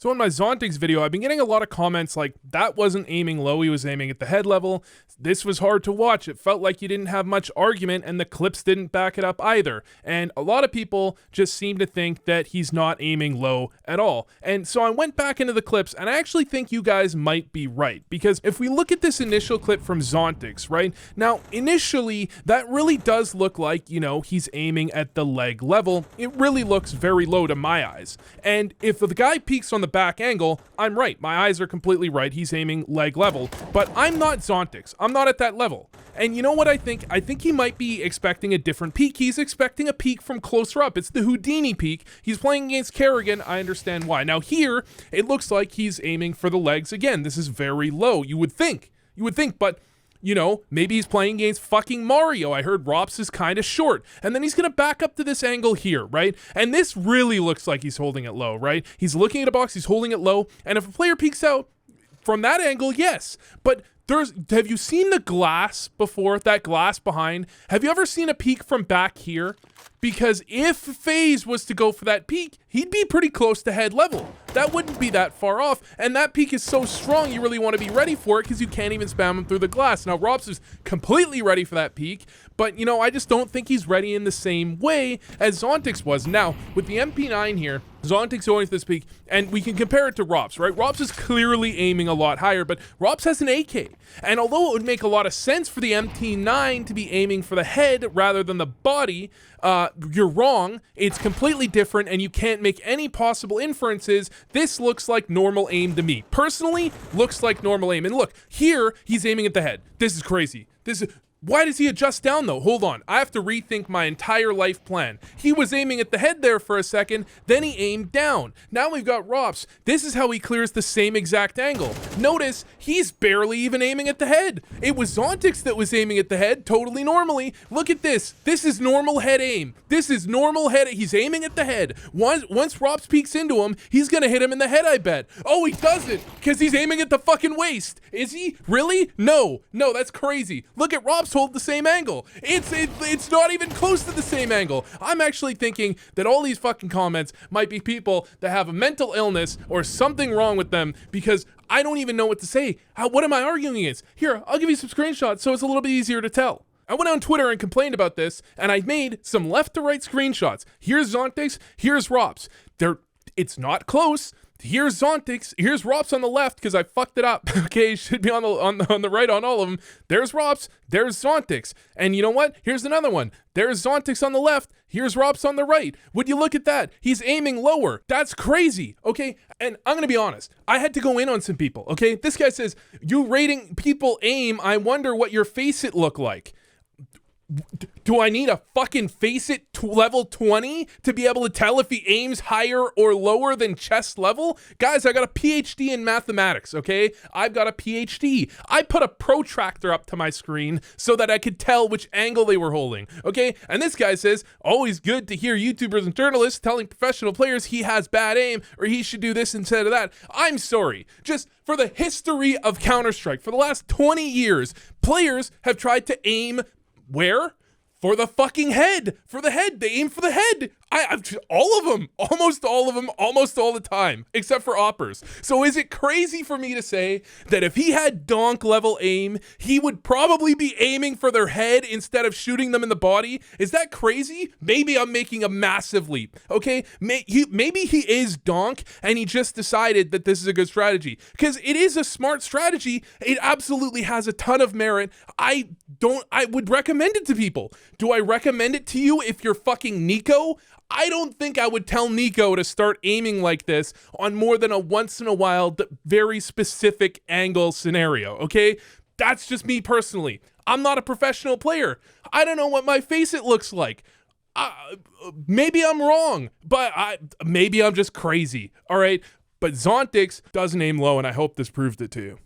So in my ZONT1X video, I've been getting a lot of comments like, that wasn't aiming low, he was aiming at the head level. This was hard to watch. It felt like you didn't have much argument and the clips didn't back it up either. And a lot of people just seem to think that he's not aiming low at all. And so I went back into the clips and I actually think you guys might be right. Because if we look at this initial clip from ZONT1X, right? Now, initially, that really does look like, you know, he's aiming at the leg level. It really looks very low to my eyes. And if the guy peeks on the back angle, I'm right. My eyes are completely right. He's aiming leg level. But I'm not ZONT1X. I'm not at that level. And you know what I think? I think he might be expecting a different peak. He's expecting a peak from closer up. It's the Houdini peak. He's playing against Kerrigan. I understand why. Now here, it looks like he's aiming for the legs again. This is very low. You would think, but you know, maybe he's playing against fucking Mario. I heard Rops is kind of short. And then he's going to back up to this angle here, right? And this really looks like he's holding it low, right? He's looking at a box, he's holding it low. And if a player peeks out from that angle, yes. But have you seen the glass before, that glass behind? Have you ever seen a peek from back here? Because if FaZe was to go for that peak, he'd be pretty close to head level. That wouldn't be that far off. And that peak is so strong, you really want to be ready for it because you can't even spam him through the glass. Now, Rops is completely ready for that peak, but, you know, I just don't think he's ready in the same way as ZONT1X was. Now, with the MP9 here, ZONT1X going to this peak, and we can compare it to Rops, right? Rops is clearly aiming a lot higher, but Rops has an AK. And although it would make a lot of sense for the MT9 to be aiming for the head rather than the body, you're wrong. It's completely different, and you can't make any possible inferences. This looks like normal aim to me. Personally, looks like normal aim. And look, here, he's aiming at the head. This is crazy. Why does he adjust down though? Hold on, I have to rethink my entire life plan. He was aiming at the head there for a second, then he aimed down. Now we've got Rops. This is how he clears the same exact angle. Notice, he's barely even aiming at the head. It was ZONT1X that was aiming at the head, totally normally. Look at this. This is normal head aim. This is normal head. He's aiming at the head. Once Rops peeks into him, he's gonna hit him in the head, I bet. Oh, he doesn't, because he's aiming at the fucking waist. Is he? Really? No, that's crazy. Look at Rops hold the same angle. It's not even close to the same angle. I'm actually thinking that all these fucking comments might be people that have a mental illness or something wrong with them, because I don't even know what to say. What am I arguing against? Here, I'll give you some screenshots so it's a little bit easier to tell. I went on Twitter and complained about this, and I made some left to right screenshots. Here's ZONT1X, here's Rops. It's not close. Here's ZONT1X, here's Rops on the left because I fucked it up. Okay, should be on the right on all of them. There's Rops, there's ZONT1X. And you know what? Here's another one. There's ZONT1X on the left, here's Rops on the right. Would you look at that? He's aiming lower. That's crazy, okay? And I'm gonna be honest, I had to go in on some people, okay? This guy says, you rating people aim, I wonder what your face it look like. Do I need a fucking face it level 20 to be able to tell if he aims higher or lower than chest level? Guys, I got a PhD in mathematics, okay? I've got a PhD. I put a protractor up to my screen so that I could tell which angle they were holding, okay? And this guy says, always good to hear YouTubers and journalists telling professional players he has bad aim or he should do this instead of that. I'm sorry. Just for the history of Counter-Strike, for the last 20 years, players have tried to aim where? For the fucking head. For the head. They aim for the head. All of them. Almost all of them. Almost all the time. Except for Oppers. So is it crazy for me to say that if he had donk level aim, he would probably be aiming for their head instead of shooting them in the body? Is that crazy? Maybe I'm making a massive leap. Okay? Maybe he is donk and he just decided that this is a good strategy. Because it is a smart strategy. It absolutely has a ton of merit. I would recommend it to people. Do I recommend it to you if you're fucking Nico? I don't think I would tell Nico to start aiming like this on more than a once in a while, very specific angle scenario, okay? That's just me personally. I'm not a professional player. I don't know what my face it looks like. Maybe I'm wrong, but maybe I'm just crazy, all right? But ZONT1X doesn't aim low, and I hope this proved it to you.